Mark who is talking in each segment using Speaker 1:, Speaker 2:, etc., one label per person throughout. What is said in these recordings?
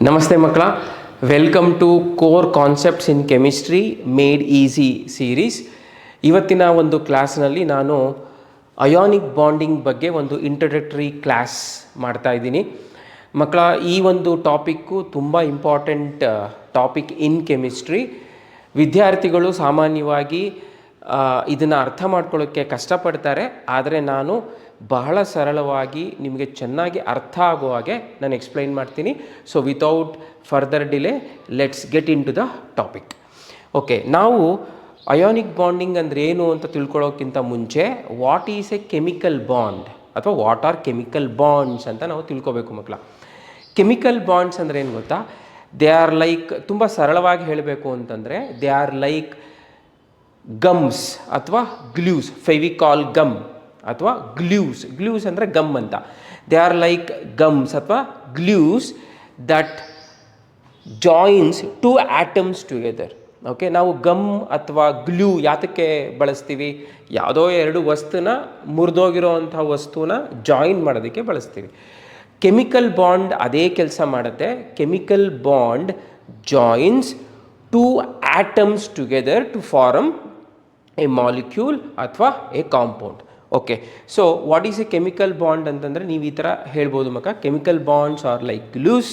Speaker 1: ನಮಸ್ತೆ ಮಕ್ಕಳ, welcome to core concepts in chemistry made easy series. ಇವತ್ತಿನ ಒಂದು ಕ್ಲಾಸ್ನಲ್ಲಿ ನಾನು ಅಯಾನಿಕ್ ಬಾಂಡಿಂಗ್ ಬಗ್ಗೆ ಒಂದು ಇಂಟ್ರಡಕ್ಟರಿ ಕ್ಲಾಸ್ ಮಾಡ್ತಾ ಇದ್ದೀನಿ. ಮಕ್ಕಳ, ಈ ಒಂದು ಟಾಪಿಕ್ಕು ತುಂಬ ಇಂಪಾರ್ಟೆಂಟ್ ಟಾಪಿಕ್ ಇನ್ ಕೆಮಿಸ್ಟ್ರಿ. ವಿದ್ಯಾರ್ಥಿಗಳು ಸಾಮಾನ್ಯವಾಗಿ ಇದನ್ನು ಅರ್ಥ ಮಾಡ್ಕೊಳ್ಳೋಕ್ಕೆ ಕಷ್ಟಪಡ್ತಾರೆ, ಆದರೆ ನಾನು ಬಹಳ ಸರಳವಾಗಿ ನಿಮಗೆ ಚೆನ್ನಾಗಿ ಅರ್ಥ ಆಗೋ ಹಾಗೆ ನಾನು ಎಕ್ಸ್ಪ್ಲೈನ್ ಮಾಡ್ತೀನಿ. So without further delay let's get into the topic. Okay, ನಾವು ಅಯಾನಿಕ್ ಬಾಂಡಿಂಗ್ ಅಂದರೆ ಏನು ಅಂತ ತಿಳ್ಕೊಳ್ಳೋಕ್ಕಿಂತ ಮುಂಚೆ what is a chemical bond ಅಥವಾ ವಾಟ್ ಆರ್ ಕೆಮಿಕಲ್ ಬಾಂಡ್ಸ್ ಅಂತ ನಾವು ತಿಳ್ಕೊಬೇಕು ಮಕ್ಕಳ. ಕೆಮಿಕಲ್ ಬಾಂಡ್ಸ್ ಅಂದರೆ ಏನು ಗೊತ್ತಾ? ದೇ ಆರ್ ಲೈಕ್, ತುಂಬ ಸರಳವಾಗಿ ಹೇಳಬೇಕು ಅಂತಂದರೆ ದೇ ಆರ್ ಲೈಕ್ ಗಮ್ಸ್ ಅಥವಾ ಗ್ಲೂಸ್, ಫೆವಿಕಾಲ್ ಗಮ್ ಅಥವಾ ಗ್ಲೂಸ್ ಅಂದರೆ ಗಮ್ ಅಂತ. ದೇ ಆರ್ ಲೈಕ್ ಗಮ್ಸ್ ಅಥವಾ glues that joins two atoms together. Okay, ನಾವು ಗಮ್ ಅಥವಾ ಗ್ಲೂ ಯಾತಕ್ಕೆ ಬಳಸ್ತೀವಿ? ಯಾವುದೋ ಎರಡು ವಸ್ತುನ, ಮುರಿದೋಗಿರೋ ಅಂಥ ವಸ್ತುನ ಜಾಯಿನ್ ಮಾಡೋದಕ್ಕೆ ಬಳಸ್ತೀವಿ. ಕೆಮಿಕಲ್ ಬಾಂಡ್ ಅದೇ ಕೆಲಸ ಮಾಡುತ್ತೆ. Chemical bond joins two atoms together to form a molecule ಅಥವಾ a compound. Okay, so what is a chemical bond ಅಂತಂದರೆ ನೀವು ಈ ಥರ ಹೇಳ್ಬೋದು ಮಕ್ಕ. Chemical bonds are like glues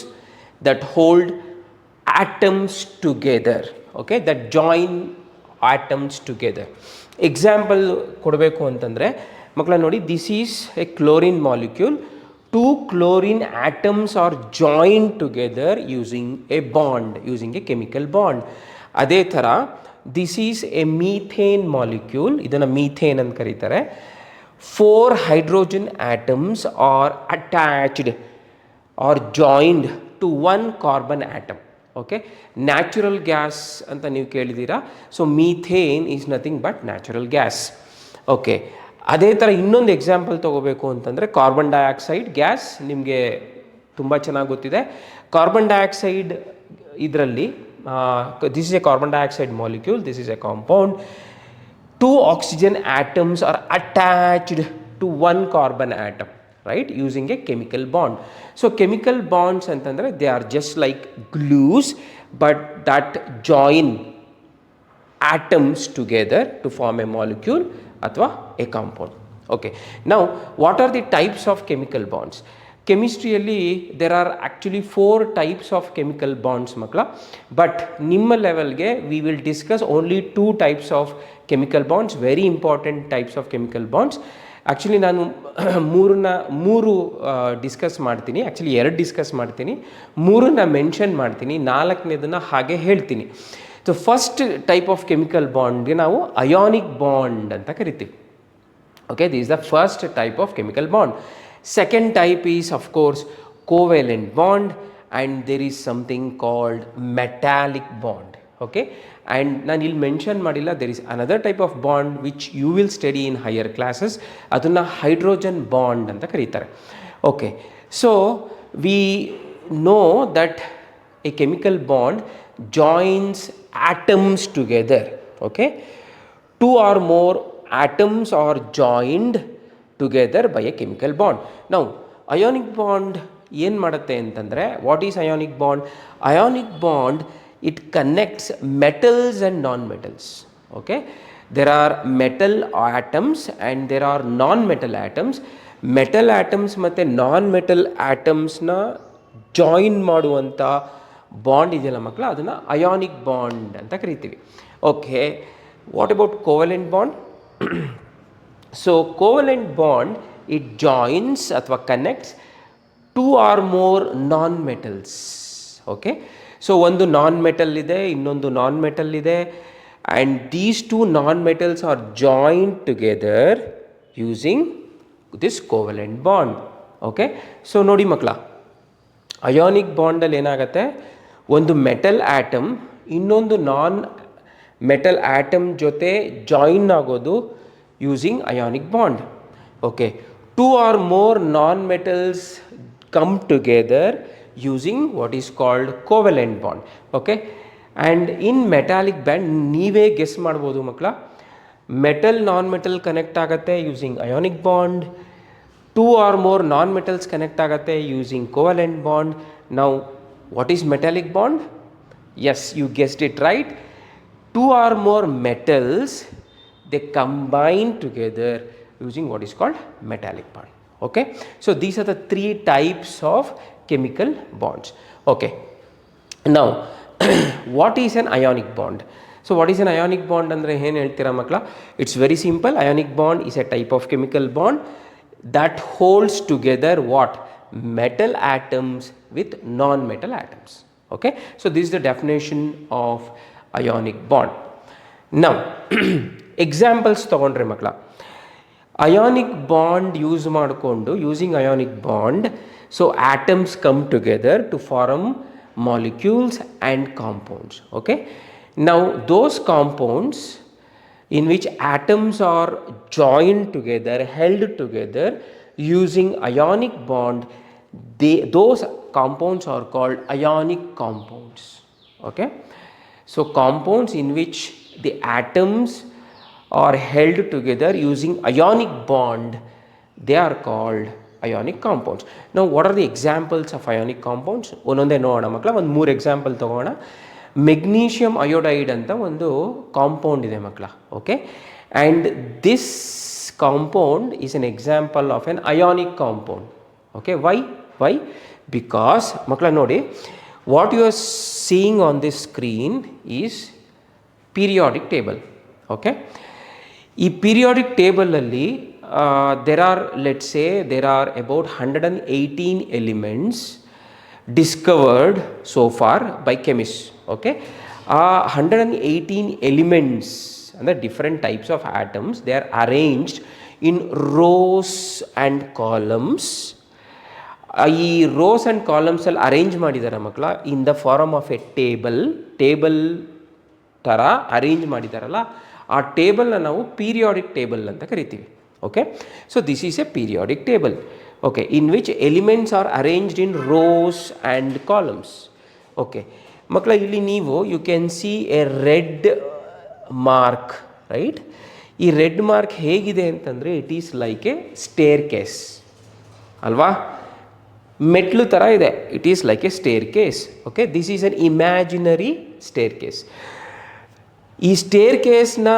Speaker 1: that hold atoms together. Okay, that join atoms together. Example ಕೊಡಬೇಕು ಅಂತಂದರೆ ಮಕ್ಕಳ ನೋಡಿ, this is a chlorine molecule. Two chlorine atoms are join together using a bond, using a chemical bond. ಅದೇ ಥರ this is A methane molecule. ಇದನ್ನು methane ಅಂತ ಕರೀತಾರೆ. 4 hydrogen atoms are attached or joined to 1 carbon atom. Okay, natural gas ಅಂತ ನೀವು ಕೇಳಿದ್ದೀರಾ. So methane is nothing but natural gas. Okay, ಅದೇ ಥರ ಇನ್ನೊಂದು ಎಕ್ಸಾಂಪಲ್ ತೊಗೋಬೇಕು ಅಂತಂದರೆ ಕಾರ್ಬನ್ ಡೈಆಕ್ಸೈಡ್ ಗ್ಯಾಸ್ ನಿಮಗೆ ತುಂಬ ಚೆನ್ನಾಗಿ ಗೊತ್ತಿದೆ. ಕಾರ್ಬನ್ ಡೈಆಕ್ಸೈಡ್ ಇದರಲ್ಲಿ this is A carbon dioxide molecule, this is A compound. 2 oxygen atoms are attached to 1 carbon atom, right, using a chemical bond. So chemical bonds antandre they are just like glues but that join atoms together to form a molecule athwa a compound. Okay, now what are the types of chemical bonds? ಕೆಮಿಸ್ಟ್ರಿಯಲ್ಲಿ there are actually 4 types of chemical bonds ಮಕ್ಕಳ. But ನಿಮ್ಮ ಲೆವೆಲ್ಗೆ we will discuss only 2 types of chemical bonds, very important types of chemical bonds. Actually ನಾನು ಮೂರು discuss ಮಾಡ್ತೀನಿ. Actually 2 discuss ಮಾಡ್ತೀನಿ, 3 mention ಮಾಡ್ತೀನಿ, 4ನೇದನ್ನು ಹಾಗೆ ಹೇಳ್ತೀನಿ. So first type of chemical ಬಾಂಡ್ಗೆ ನಾವು ಅಯಾನಿಕ್ ಬಾಂಡ್ ಅಂತ ಕರಿತೀವಿ. Okay, this is the first type of chemical bond. Second type is of course covalent bond, and there is something called metallic bond. Okay, and ನಾನು ಇಲ್ಲಿ mention ಮಾಡಿಲ್ಲ, there is another type of bond which you will study in higher classes. ಅದನ್ನು hydrogen bond ಅಂತ ಕರೀತಾರೆ. Okay, so we know that a chemical bond joins atoms together. Okay, 2 or more atoms are joined together by a chemical bond. Now ionic bond ಏನು ಮಾಡುತ್ತೆ ಅಂತಂದರೆ, what is ionic bond? Ionic bond it connects metals and non metals. Okay, there are metal atoms and there are non metal atoms. Metal atoms ಮತ್ತು non metal ಆಟಮ್ಸ್ನ join ಮಾಡುವಂಥ bond ಇದೆಯಲ್ಲ ಮಕ್ಕಳ, ಅದನ್ನು ionic bond ಅಂತ ಕರಿತೀವಿ. Okay, what about covalent bond? So covalent bond it joins athwa connects 2 or more non-metals. Okay, so ಒಂದು non-metal ಇದೆ, ಇನ್ನೊಂದು non-metal ಇದೆ, and these 2 non-metals are joined together using this covalent bond. Okay, so ನೋಡಿ ಮಕ್ಕಳ, ionic ಬಾಂಡಲ್ಲಿ ಏನಾಗುತ್ತೆ, ಒಂದು metal atom ಇನ್ನೊಂದು non metal atom ಜೊತೆ ಜಾಯಿನ್ ಆಗೋದು using ionic bond. Okay, 2 or more non-metals come together using what is called covalent bond. Okay, and in metallic band ನೀವೇ guess ಮಾಡ್ಬೋದು ಮಕ್ಕಳ, ಮೆಟಲ್ ನಾನ್ ಮೆಟಲ್ ಕನೆಕ್ಟ್ ಆಗುತ್ತೆ using ionic bond, 2 or more non-metals connect agate using covalent bond. Now What is metallic bond? Yes, you guessed it right. Two or more metals, they combine together using what is called metallic bond. Okay, so these are the three types of chemical bonds. Okay, now what is an ionic bond? So what is an ionic bond andre ಏನು ಹೇಳ್ತೀರಾ ಮಕ್ಕಳ? It's very simple. Ionic bond is a type of chemical bond that holds together what? Metal atoms with non-metal atoms. Okay, so this is the definition of ionic bond. Now examples ತಗೊಂಡ್ರೆ ಮಕ್ಕಳ, ionic bond use ಮಾಡಿಕೊಂಡು, using ionic bond, so atoms come together to form molecules and compounds. Okay, now those compounds in which atoms are joined together, held together using ionic bond, those compounds are called ionic compounds. Okay, so compounds in which the atoms are held together using ionic bond, they are called ionic compounds. Now what are the examples of ionic compounds? ಒಂದೊಂದೇ ನೋಡೋಣ ಮಕ್ಕಳ. ಒಂದು 3 example ತಗೋಣ. Magnesium iodide ಅಂತ ಒಂದು compound ಇದೆ ಮಕ್ಕಳ. Okay, and this compound is an example of an ionic compound. Okay, why because ಮಕ್ಕಳ ನೋಡಿ, what you are seeing on this screen is periodic table. Okay, ಈ ಪೀರಿಯಾಡಿಕ್ ಟೇಬಲಲ್ಲಿ there are, let's say there are about 118 elements discovered so far by chemists. Okay, 118 elements and the different types of atoms, they are arranged in rows and columns. ಈ rows and columns ಅಲ್ಲಿ arrange ಮಾಡಿದ್ದಾರೆ ಮಕ್ಕಳ in the form of a table ಥರ arrange ಮಾಡಿದಾರಲ್ಲ, ಆ ಟೇಬಲ್ನ ನಾವು periodic table ಅಂತ ಕರಿತೀವಿ. Okay, so this is a periodic table, okay, in which elements are arranged in rows and columns. Okay, makla illi neevu you can see a red mark, right? Ee red mark hegide antandre it is like a staircase alva, metlu tara ide, it is like a staircase. Okay, this is an imaginary staircase. ಈ ಸ್ಟೇರ್ ಕೇಸ್ನ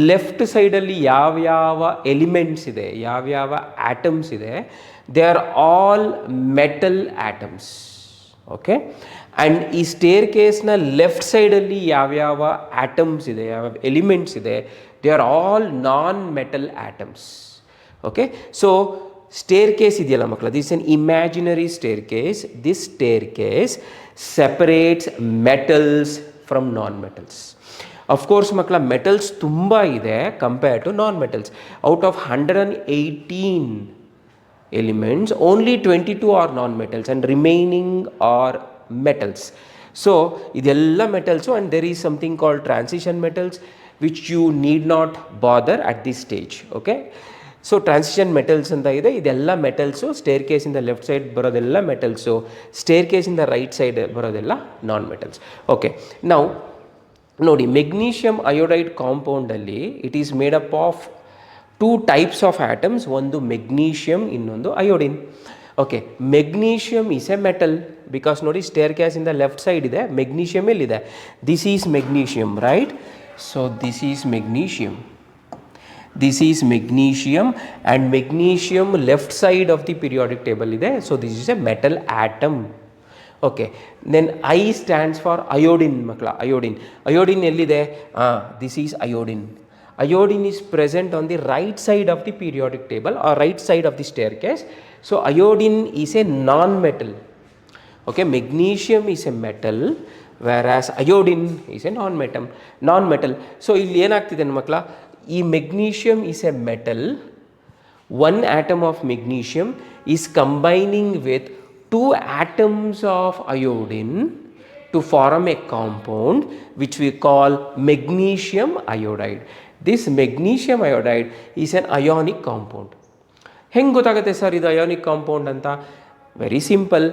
Speaker 1: left ಸೈಡಲ್ಲಿ ಯಾವ್ಯಾವ elements ಇದೆ, ಯಾವ್ಯಾವ atoms ಇದೆ, they are all metal atoms. Okay, and ಈ ಸ್ಟೇರ್ ಕೇಸ್ನ ಲೆಫ್ಟ್ ಸೈಡಲ್ಲಿ ಯಾವ್ಯಾವ ಆಟಮ್ಸ್ ಇದೆ, ಯಾವ ಎಲಿಮೆಂಟ್ಸ್ ಇದೆ, they are all non metal atoms. Okay, so staircase ಇದೆಯಲ್ಲ ಮಕ್ಕಳ, this an imaginary staircase. This staircase separates metals from non metals. Of course ಮಕ್ಕಳ ಮೆಟಲ್ಸ್ ತುಂಬ ಇದೆ compare to non metals. Out of 118 elements only 22 are non metals and remaining are metals. So ಇದೆಲ್ಲ metals, and there is something called transition metals which you need not bother at this stage. Okay, so transition metals ಅಂತ ಇದೆ, ಇದೆಲ್ಲ metals. ಸ್ಟೇರ್ ಕೇಸಿಂದ left side ಬರೋದೆಲ್ಲ metals, ಸ್ಟೇರ್ ಕೇಸಿಂದ right side ಬರೋದೆಲ್ಲ ನಾನ್ ಮೆಟಲ್ಸ್. ಓಕೆ, ನಾವು ನೋಡಿ, ಮೆಗ್ನೀಷಿಯಮ್ ಅಯೋಡೈಡ್ ಕಾಂಪೌಂಡಲ್ಲಿ it is made up of 2 types of atoms, ಒಂದು ಮೆಗ್ನೀಷಿಯಮ್, ಇನ್ನೊಂದು iodine. Okay, magnesium is a metal because ನೋಡಿ ಸ್ಟೇರ್ ಕ್ಯಾಸಿಂದ ಲೆಫ್ಟ್ ಸೈಡ್ ಇದೆ, ಮೆಗ್ನೀಷಿಯಮ್ ಎಲ್ಲಿದೆ, this is magnesium, right? So this is magnesium, this is magnesium, and magnesium left side of the periodic table ಇದೆ. So this is a metal atom. Okay, then I stands for iodine ಮಕ್ಕಳ. Iodine ಎಲ್ಲಿದೆ? This is iodine. Iodine is present on the right side of the periodic table or right side of the staircase. So iodine is a non metal. Okay, magnesium is a metal whereas iodine is a non-metal. So ಇಲ್ಲಿ ಏನಾಗ್ತಿದೆ ಮಕ್ಕಳ, ಈ magnesium is a metal. one atom of magnesium is combining with 2 atoms of iodine to form a compound which we call magnesium iodide. This magnesium iodide is an ionic compound. ಹೆಂಗೆ ಗೊತ್ತಾಗುತ್ತೆ sir ಇದು ionic compound ಅಂತ? Very simple,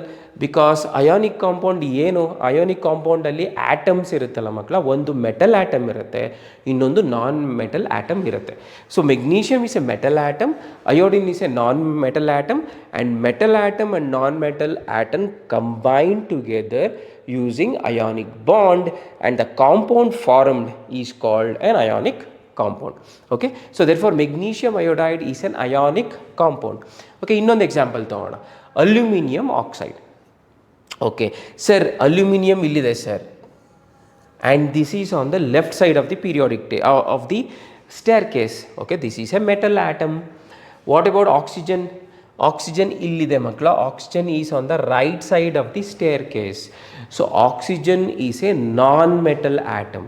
Speaker 1: because ionic compound ಏನು, ionic ಕಾಂಪೌಂಡಲ್ಲಿ atoms ಇರುತ್ತಲ್ಲ ಮಕ್ಕಳ, ಒಂದು metal atom ಇರುತ್ತೆ, ಇನ್ನೊಂದು ನಾನ್ ಮೆಟಲ್ ಆಟಮ್ ಇರುತ್ತೆ. So magnesium is A metal atom, iodine is A non metal atom, and metal atom and non metal atom combine together using ionic bond, and the compound formed is called an ionic compound. Okay, so therefore magnesium iodide is an ionic compound. Okay, ಇನ್ನೊಂದು example ತಗೋಣ, aluminium oxide. Okay sir, aluminium ಇಲ್ಲಿದೆ sir, and this is on the left side of the periodic of the staircase. Okay, this is a metal atom. What about oxygen? Oxygen illide makla, oxygen is on the right side of the staircase. So oxygen is a non-metal atom.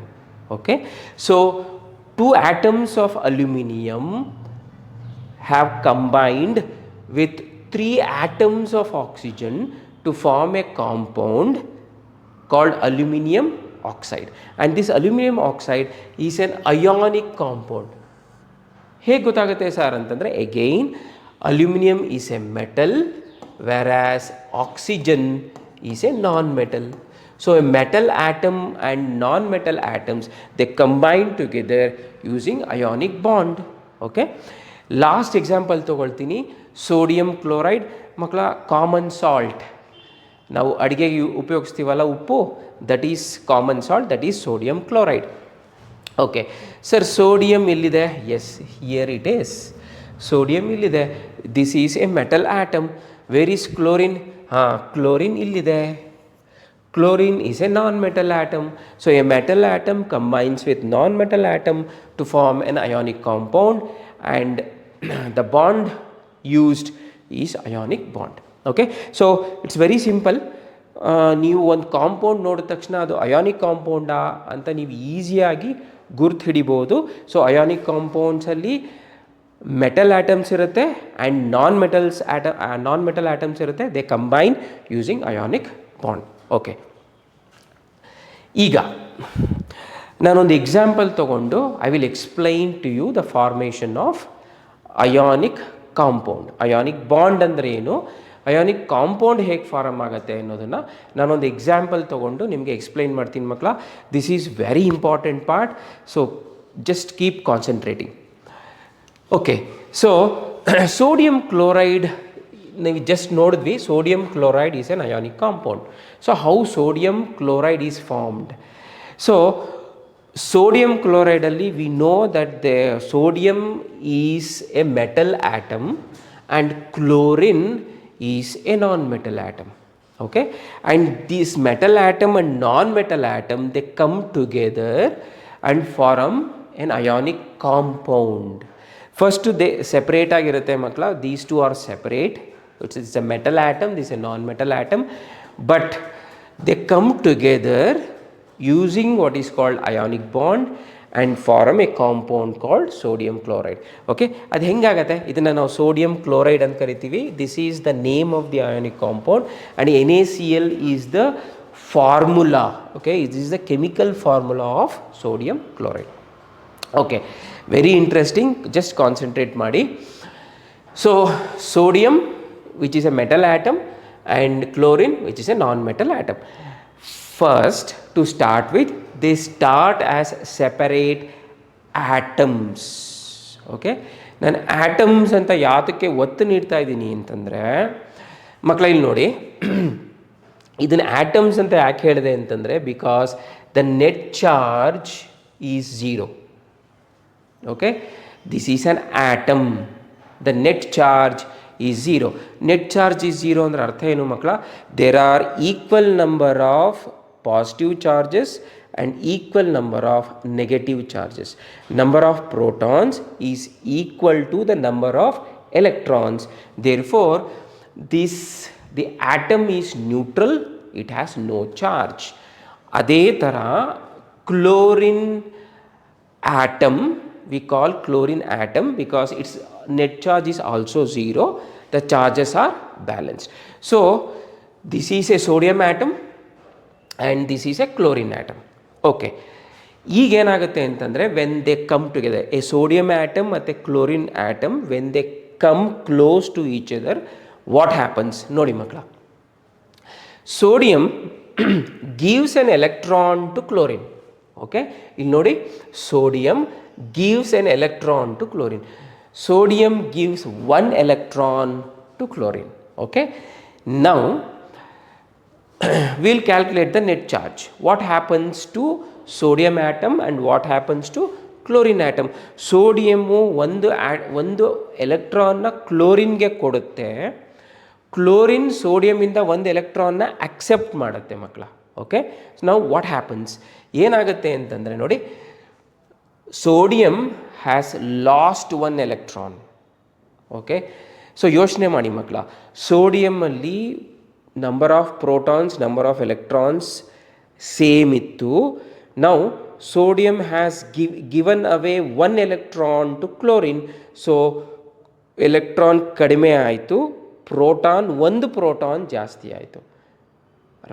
Speaker 1: Okay, so two atoms of aluminium have combined with three atoms of oxygen to form a compound called aluminium oxide, and this aluminium oxide is an ionic compound. ಹೇಗೆ ಗೊತ್ತಾಗುತ್ತೆ sir ಅಂತಂದರೆ, again aluminium is a metal whereas oxygen is a non metal. So a metal atom and non metal atoms they combine together using ionic bond. Okay, last example ತೊಗೊಳ್ತೀನಿ, sodium chloride. ಮಕ್ಕಳ common salt, ನಾವು ಅಡುಗೆಗೆ ಉಪಯೋಗಿಸ್ತೀವಲ್ಲ ಉಪ್ಪು, that is common salt, that is sodium chloride. Okay sir, sodium ಎಲ್ಲಿದೆ? Yes, here it is. Sodium ಇಲ್ಲಿದೆ, this is a metal atom. Where is chlorine? ಹಾಂ, chlorine ಇಲ್ಲಿದೆ. Chlorine is a non-metal atom. So a metal atom combines with non-metal atom to form an ionic compound, and the bond used is ionic bond. Okay, so it's very simple. ನೀವು ಒಂದು compound ನೋಡಿದ ತಕ್ಷಣ ಅದು ionic ಕಾಂಪೌಂಡಾ ಅಂತ ನೀವು ಈಸಿಯಾಗಿ ಗುರ್ತು ಹಿಡಿಬೋದು. ಸೊ ಅಯಾನಿಕ್ ಕಾಂಪೌಂಡ್ಸಲ್ಲಿ ಮೆಟಲ್ ಆಟಮ್ಸ್ ಇರುತ್ತೆ ಆ್ಯಂಡ್ ನಾನ್ ಮೆಟಲ್ ಆಟಮ್ಸ್ ಇರುತ್ತೆ. They combine using ionic bond. Okay, ಈಗ ನಾನೊಂದು ಎಕ್ಸಾಂಪಲ್ ತೊಗೊಂಡು I will explain to you the formation of ionic compound. Ionic bond ಅಂದರೆ ಏನು, ಅಯಾನಿಕ್ ಕಾಂಪೌಂಡ್ ಹೇಗೆ ಫಾರ್ಮ್ ಆಗುತ್ತೆ ಅನ್ನೋದನ್ನು ನಾನೊಂದು ಎಕ್ಸಾಂಪಲ್ ತೊಗೊಂಡು ನಿಮಗೆ ಎಕ್ಸ್ಪ್ಲೈನ್ ಮಾಡ್ತೀನಿ ಮಕ್ಕಳ. This is very important part, so just keep concentrating. Okay, so sodium chloride ನೀವು ಜಸ್ಟ್ ನೋಡಿದ್ವಿ, sodium chloride is N ionic compound. So how sodium chloride is formed? So sodium chloride alli we know that the sodium is a metal atom and chlorine is a non-metal atom. Okay, and this metal atom and non-metal atom, they come together and form an ionic compound. First they separate agirutte makla, these two are separate. It's a metal atom, this is a non-metal atom, but they come together using what is called ionic bond and form a compound called sodium chloride. Okay, ಅದು ಹೆಂಗಾಗತ್ತೆ, ಇದನ್ನು ನಾವು sodium chloride ಅಂತ ಕರಿತೀವಿ. This is the name of the ionic compound and NaCl is the formula. Okay, this is the chemical formula of sodium chloride. Okay, very interesting, just concentrate ಮಾಡಿ. So sodium, which is a metal atom, and chlorine, which is a non-metal atom. First, to start with, they start as separate atoms. Okay, ನಾನು atoms ಅಂತ ಯಾತಕ್ಕೆ ಒತ್ತು ನೀಡ್ತಾ ಇದ್ದೀನಿ ಅಂತಂದರೆ, ಮಕ್ಕಳ ಇಲ್ಲಿ ನೋಡಿ, ಇದನ್ನು ಆಟಮ್ಸ್ ಅಂತ ಯಾಕೆ ಹೇಳಿದೆ ಅಂತಂದರೆ, because the net charge is zero. Okay, this is an atom, the net charge is zero. Net charge is zero ಅಂದರೆ ಅರ್ಥ ಏನು ಮಕ್ಕಳ? There are equal number of positive charges and equal number of negative charges. Number of protons is equal to the number of electrons. Therefore, the atom is neutral, it has no charge. Adhe tara chlorine atom, we call chlorine atom because its net charge is also zero, the charges are balanced. So this is a sodium atom and this is a chlorine atom. Okay, ಈಗ ಏನಾಗುತ್ತೆ ಅಂತಂದರೆ, when they come together, a sodium atom ಮತ್ತು chlorine atom when they come close to each other, what happens ನೋಡಿ ಮಕ್ಕಳ. Sodium gives an electron to chlorine. Okay, ಇಲ್ಲಿ ನೋಡಿ, sodium gives an electron to chlorine. Sodium gives 1 electron to chlorine. Okay, now we'll calculate the net charge. What happens to sodium atom and what happens to chlorine atom? Sodium ಒಂದು ಎಲೆಕ್ಟ್ರಾನ್ನ ಕ್ಲೋರಿನ್ಗೆ ಕೊಡುತ್ತೆ, chlorine ಸೋಡಿಯಮಿಂದ ಒಂದು ಎಲೆಕ್ಟ್ರಾನ್ನ accept ಮಾಡುತ್ತೆ ಮಕ್ಕಳ. Okay, ನಾವು what happens, ಏನಾಗುತ್ತೆ ಅಂತಂದರೆ ನೋಡಿ, sodium has lost one electron. Okay, so ಯೋಚನೆ ಮಾಡಿ ಮಕ್ಕಳ, ಸೋಡಿಯಮಲ್ಲಿ number of protons, number of electrons same ಇತ್ತು. ನಾವು sodium has given away one electron to chlorine, so electron ಕಡಿಮೆ ಆಯಿತು, ಪ್ರೋಟಾನ್ ಒಂದು ಪ್ರೋಟಾನ್ ಜಾಸ್ತಿ ಆಯಿತು.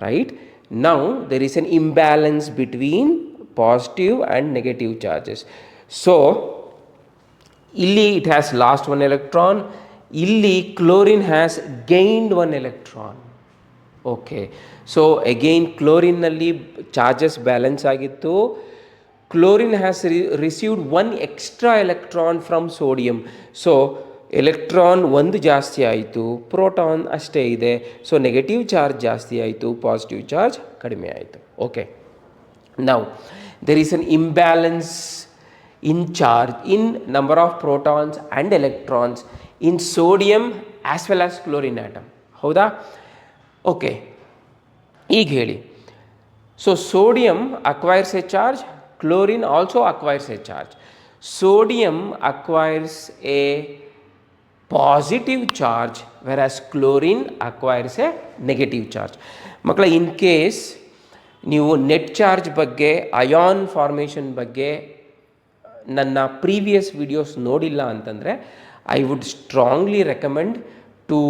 Speaker 1: Right, now there is an imbalance between positive and negative charges. So ಇಲ್ಲಿ it has lost one electron, ಇಲ್ಲಿ chlorine has gained one electron. Okay, so again ಕ್ಲೋರಿನ್ನಲ್ಲಿ charges balance ಆಗಿತ್ತು, chlorine has received one extra electron from sodium. So electron ಒಂದು ಜಾಸ್ತಿ ಆಯಿತು, proton ಅಷ್ಟೇ ಇದೆ, so negative charge ಜಾಸ್ತಿ ಆಯಿತು, ಪಾಸಿಟಿವ್ ಚಾರ್ಜ್ ಕಡಿಮೆ ಆಯಿತು. Okay, now there is an imbalance in charge in number of protons and electrons in sodium as well as chlorine atom. ಹೌದಾ? ಓಕೆ, ಈಗ ಹೇಳಿ, so sodium acquires A charge, chlorine also acquires a charge. Sodium acquires a positive charge whereas chlorine acquires a negative charge. ಮಕ್ಕಳ, in case ನೀವು net charge ಬಗ್ಗೆ, ion formation ಬಗ್ಗೆ ನನ್ನ previous videos ನೋಡಿಲ್ಲ ಅಂತಂದರೆ I would strongly recommend to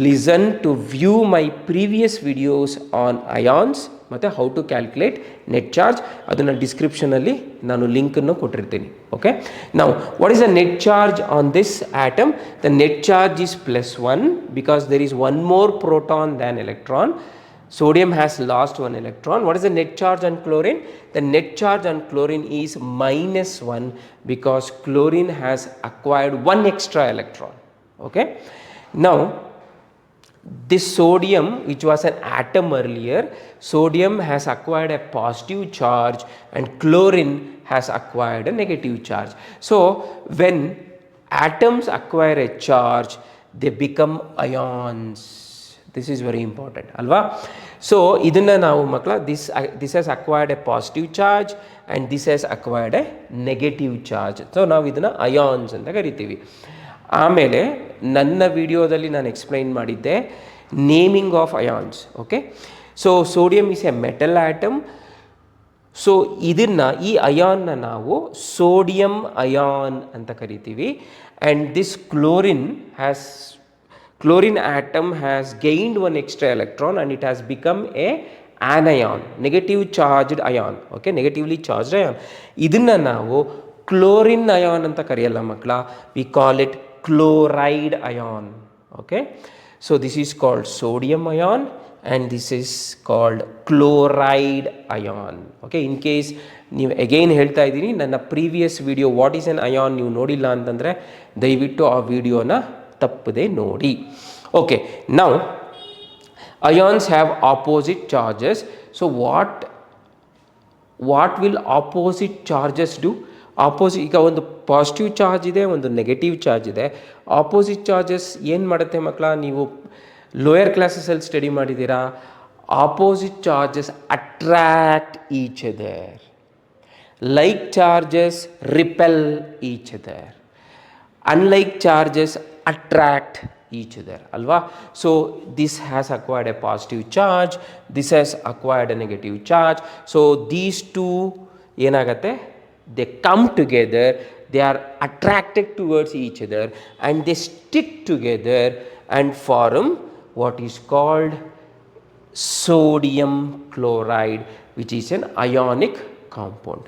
Speaker 1: listen to view my previous videos on ions ಮತ್ತು how to calculate net charge. ಅದನ್ನು ಡಿಸ್ಕ್ರಿಪ್ಷನಲ್ಲಿ ನಾನು ಲಿಂಕನ್ನು ಕೊಟ್ಟಿರ್ತೀನಿ. ಓಕೆ, ನಾವು what is the net charge on this atom? The net charge is +1 because there is one more proton than electron. Sodium has lost one electron. What is the net charge on chlorine? The net charge on chlorine is -1 because chlorine has acquired one extra electron. Okay, now this sodium, which was an atom earlier, sodium has acquired a positive charge and chlorine has acquired a negative charge. So when atoms acquire a charge, they become ions. This is very important, alva? So idanna ನಾವು ಮಕ್ಕಳ, this has acquired a positive charge and this has acquired a negative charge. So ನಾವು ಇದನ್ನು ions ಅಂತ ಕರಿತೀವಿ. ಆಮೇಲೆ ನನ್ನ ವಿಡಿಯೋದಲ್ಲಿ ನಾನು ಎಕ್ಸ್ಪ್ಲೈನ್ ಮಾಡಿದ್ದೆ naming of ions. Okay, so sodium is a metal atom. So ಇದನ್ನು, ಈ ಅಯಾನ್ನ ನಾವು ಸೋಡಿಯಂ ಅಯಾನ್ ಅಂತ ಕರಿತೀವಿ. And this chlorine atom has gained one extra electron and it has become a anion, negative charged ion. Okay, negatively charged ion. ಇದನ್ನು ನಾವು chlorine ion ಅಂತ ಕರೆಯಲ್ಲ ಮಕ್ಕಳ, we call it chloride ion. Okay, so this is called sodium ion and this is called chloride ion. Okay, in case ನೀವು again ಹೇಳ್ತಾ ಇದ್ದೀನಿ, ನನ್ನ previous video what is N ion ನೀವು ನೋಡಿಲ್ಲ ಅಂತಂದರೆ ದಯವಿಟ್ಟು ಆ ವಿಡಿಯೋನ ತಪ್ಪದೆ ನೋಡಿ. Okay, now ions have opposite charges. So what will opposite charges do? ಈಗ ಒಂದು ಪಾಸಿಟಿವ್ ಚಾರ್ಜ್ ಇದೆ, ಒಂದು ನೆಗೆಟಿವ್ ಚಾರ್ಜ್ ಇದೆ. ಆಪೋಸಿಟ್ ಚಾರ್ಜಸ್ ಏನು ಮಾಡುತ್ತೆ ಮಕ್ಕಳ? ನೀವು ಲೋಯರ್ ಕ್ಲಾಸಸಲ್ಲಿ ಸ್ಟಡಿ ಮಾಡಿದ್ದೀರಾ. Opposite charges attract each other, like charges repel each other, unlike charges attract each other, alva? So this has acquired a positive charge, this has acquired a negative charge. So these two yenagate, they come together, they are attracted towards each other and they stick together and form what is called sodium chloride, which is an ionic compound.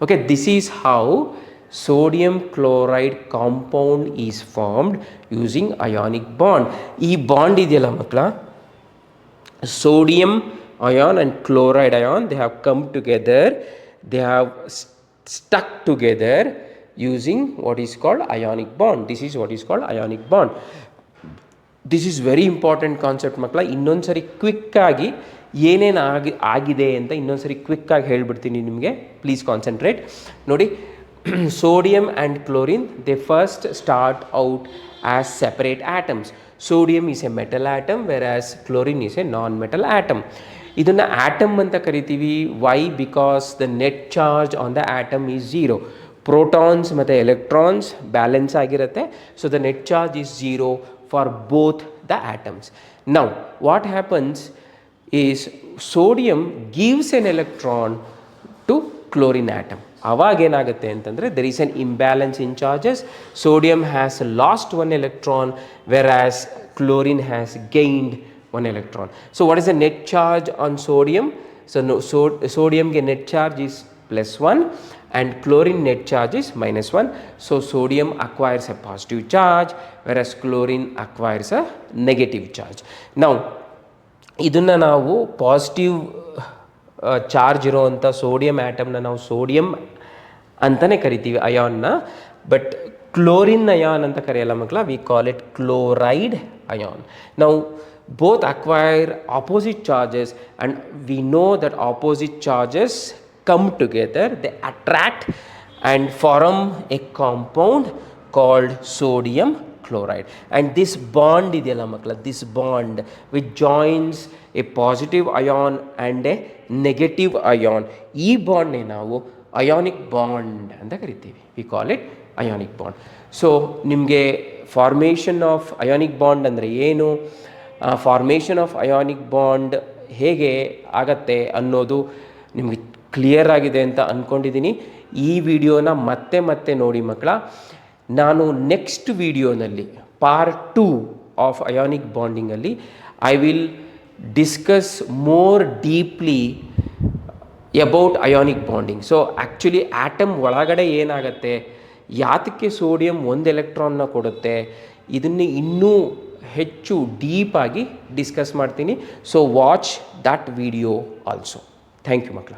Speaker 1: Okay, this is how sodium chloride compound is formed using ionic bond. ಈ bond ಇದೆಯಲ್ಲ ಮಕ್ಕಳ, sodium ion and chloride ion, they have come together, they have stuck together using what is called ionic bond. This is what is called ionic bond. This is very important concept ಮಕ್ಕಳ. ಇನ್ನೊಂದು ಸರಿ ಕ್ವಿಕ್ಕಾಗಿ ಏನೇನು ಆಗಿದೆ ಅಂತ ಇನ್ನೊಂದು ಸರಿ ಕ್ವಿಕ್ಕಾಗಿ ಹೇಳ್ಬಿಡ್ತೀನಿ ನಿಮಗೆ. Please concentrate. ನೋಡಿ, sodium and chlorine, they first start out as separate atoms. Sodium is a metal atom whereas chlorine is a non-metal atom. ಇದನ್ನು ಆಟಮ್ ಅಂತ ಕರಿತೀವಿ. Why? Because the net charge on the atom is zero. Protons ಮತ್ತು electrons balance ಆಗಿರುತ್ತೆ. So the net charge is zero for both the atoms. Now what happens is sodium gives an electron to chlorine atom. ಆವಾಗ ಏನಾಗುತ್ತೆ ಅಂತಂದರೆ there is an imbalance in charges. Sodium has lost one electron whereas chlorine has gained one electron. So what is the net charge on sodium? So sodium ke net charge is +1 and chlorine net charge is -1. So sodium acquires a positive charge whereas chlorine acquires a negative charge. Now idunna ನಾವು positive charge ಇರೋವಂಥ sodium ಆಟಮ್ನ ನಾವು sodium ಅಂತಲೇ ಕರಿತೀವಿ, ಅಯಾನ್ನ. But chlorine ion ಅಂತ ಕರೆಯಲ್ಲ ಮಕ್ಕಳ. We call it chloride ion. ನಾವು both acquire opposite charges and we know that opposite charges come together, they attract and form a compound called sodium chloride. And this bond ideyala makla, this bond which joins a positive ion and a negative ion, ee bond ne ನಾವು ionic bond ಅಂತ ಕರಿತೀವಿ. we call it ionic bond. So ನಿಮಗೆ formation of ionic bond ಅಂದರೆ ಏನು, formation of ionic bond ಹೇಗೆ ಆಗತ್ತೆ ಅನ್ನೋದು ನಿಮಗೆ ಕ್ಲಿಯರ್ ಆಗಿದೆ ಅಂತ ಅಂದ್ಕೊಂಡಿದ್ದೀನಿ. ಈ ವಿಡಿಯೋನ ಮತ್ತೆ ನೋಡಿ ಮಕ್ಕಳ. ನಾನು ನೆಕ್ಸ್ಟ್ ವಿಡಿಯೋನಲ್ಲಿ ಪಾರ್ಟ್ 2 ಆಫ್ ಅಯಾನಿಕ್ ಬಾಂಡಿಂಗಲ್ಲಿ I will discuss more deeply about ionic bonding. So actually atom ಒಳಗಡೆ ಏನಾಗುತ್ತೆ, ಯಾತಕ್ಕೆ ಸೋಡಿಯಂ ಒಂದು ಎಲೆಕ್ಟ್ರಾನ್ನ ಕೊಡುತ್ತೆ, ಇದನ್ನು ಇನ್ನೂ ಹೆಚ್ಚು ಡೀಪಾಗಿ ಡಿಸ್ಕಸ್ ಮಾಡ್ತೀನಿ. So watch that video also. Thank you ಮಕ್ಕಳ.